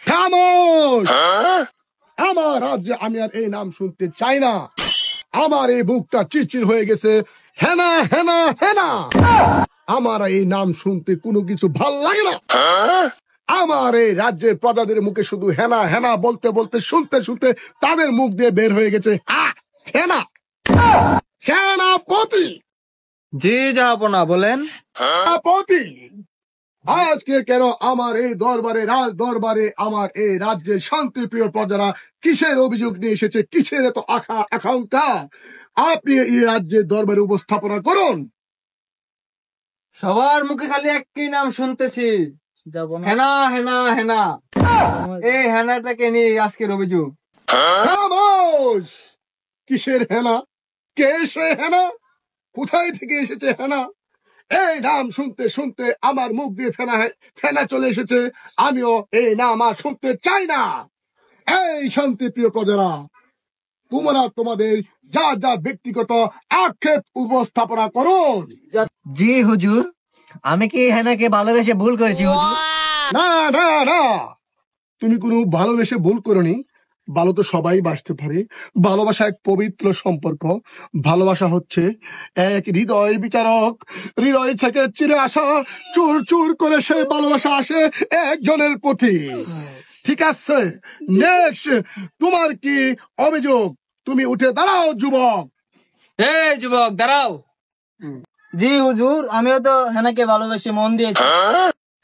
খামোশ! আমার রাজ্যে আমি আর এই নাম শুনতে চাই না। আমার এই বুকটা চিরচির হয়ে গেছে। হেনা হেনা হেনা, আমার এই নাম শুনতে কোনো কিছু ভাল লাগে না। আমার এই রাজ্যের প্রজাদের মুখে শুধু হেনা হেনা বলতে বলতে শুনতে শুনতে তাদের মুখ দিয়ে বের হয়ে গেছে হেনা। সেনাপতি! জি জাহাপনা বলেন। সেনাপতি, আজকে কেন আমার এই দরবারে, রাজ দরবারে আমার এই রাজ্যের শান্তিপ্রিয় প্রজারা কিসের অভিযোগ নিয়ে এসেছে, কিসের এত আকাঙ্ক্ষা? আপনি এই রাজ্যের দরবারে উপস্থাপনা করুন। সবার মুখে খালি একই নাম শুনতেছি, হেনা হেনা হেনা। এই হেনাটাকে নিয়ে আজকের অভিযোগ। খামোশ! কিসের হেনা? কে সে হেনা? কোথায় থেকে এসেছে হেনা? এই নাম শুনতে শুনতে আমার মুখ দিয়ে ফেনা চলে এসেছে। আমিও এই নাম আর শুনতে চাই না। এই শান্তিপ্রিয় প্রজারা, তোমরা তোমাদের যার যার ব্যক্তিগত আক্ষেপ উপস্থাপনা করুন। জি হুজুর, আমি কি হেনাকে ভালোবেসে ভুল করেছি হুজুর? না না না, তুমি কোনো ভালোবেসে ভুল করনি। ভালো তো সবাই বাসতে পারে। ভালোবাসা এক পবিত্র সম্পর্ক। ভালোবাসা হচ্ছে এক হৃদয় বিচারক। হৃদয় থেকে চিরে আসা চুর চুর করে সে ভালোবাসা আসে একজনের প্রতি। ঠিক আছে, নেক্সট, তোমার কি অভিযোগ? তুমি উঠে দাঁড়াও যুবক। এই যুবক দাঁড়াও। জি হুজুর, আমিও তো হেনাকে ভালোবেসে মন দিয়েছি।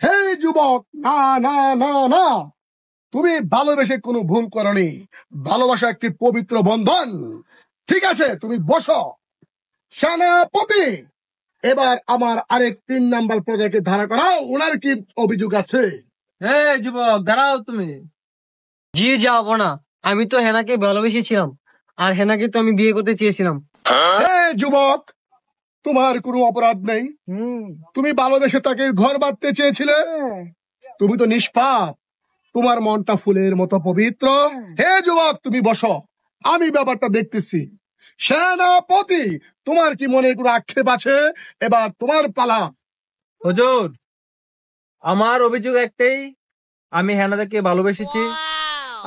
হে যুবক, না না না না, তুমি ভালোবেসে কোনো ভুল করনি। ভালোবাসা একটি পবিত্র বন্ধন। ঠিক আছে, তুমি বসো। সেনাপতি, এবার আমার আরেক 3 নাম্বার প্রজাকে ধারা করাও। ওনার কি অভিযোগ আছে? এই যুবক দাঁড়াও তুমি। জি জাহাপনা, আমি তো হেনাকে ভালোবেসেছিলাম, আর হেনাকে তো আমি বিয়ে করতে চেয়েছিলাম। হে যুবক, তোমার কোনো অপরাধ নেই। তুমি ভালোবেসে তাকে ঘর বাঁধতে চেয়েছিলে। তুমি তো নিষ্পাপ। তোমার মনটা ফুলের মতো পবিত্র। হে যুবক, তুমি বসো, আমি ব্যাপারটা দেখতেছি। সেনাপতি, তোমার কি মনে কোনো আক্ষেপ আছে? এবার তোমার পালা। হুজুর, আমার অভিযোগ একটাই, আমি হেনাকে ভালোবেসেছি।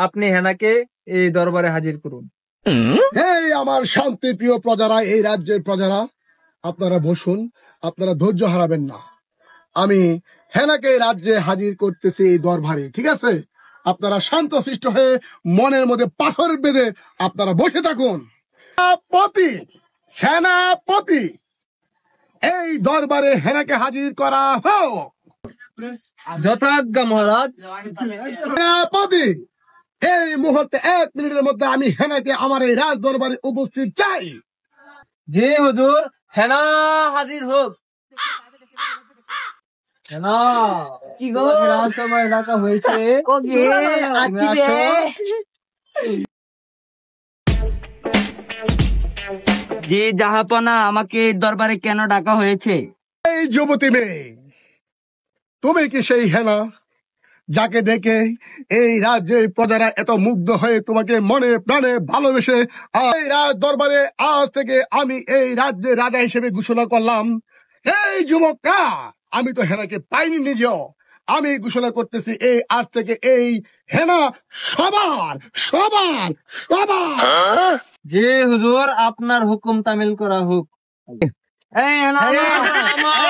আপনি হেনাকে এই দরবারে হাজির করুন। এই আমার শান্তি প্রিয় প্রজারা, এই রাজ্যের প্রজারা, আপনারা বসুন। আপনারা ধৈর্য হারাবেন না। আমি হেনাকে রাজ্যে হাজির করতেছি এই দরবারে। ঠিক আছে, আপনারা শান্তশিষ্ট হয়ে মনের মধ্যে পাথর বেঁধে আপনারা বসে থাকুন। সেনাপতি, সেনাপতি, এই দরবারে হেনাকে হাজির করা হোক। যথাজ্ঞা মহারাজ। সেনাপতি, এই মুহূর্তে 1 মিনিটের মধ্যে আমি হেনাকে আমার এই রাজ দরবারে উপস্থিত চাই। জি হুজুর, হেনা হাজির হোক। হেনা, কি গো, রাজসভায় ডাকা হয়েছে। জি জাহাপনা, আমাকে দরবারে কেন ডাকা হয়েছে? এই যুবতী মেয়ে, তুমি কি সেই হেনা যাকে দেখে এই রাজ্যের প্রজারা এত মুগ্ধ হয়ে তোমাকে মনে প্রাণে ভালোবেসে এই রাজ দরবারে আজ থেকে আমি এই রাজ্যের রাজা হিসেবে ঘোষণা করলাম? এই যুবকরা, আমি তো হেনাকে পাইনি নিজেও। আমি ঘোষণা করতেছি, এই আজ থেকে এই হেনা সবার সবার সবার। জি হুজুর, আপনার হুকুম তামিল করা হোক। এই হেনা আমার।